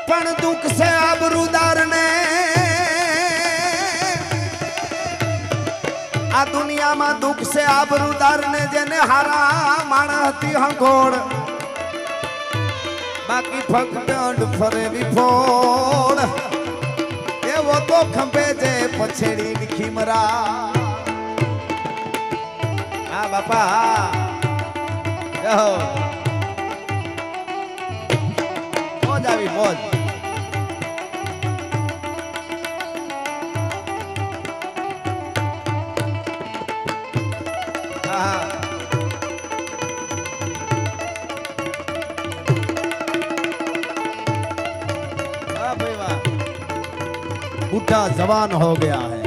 पण दुख से आबरूदार ने आ दुनिया में दुख से आबरूदार ने जेने हारा माणा हती हंगोड़ बाकी फकंड फरे विफोड़ एवो तो खंबे जे पछेड़ी लिखी मरा हाँ बापा हाँ मौज आवी मौज बूढ़ा जवान हो गया है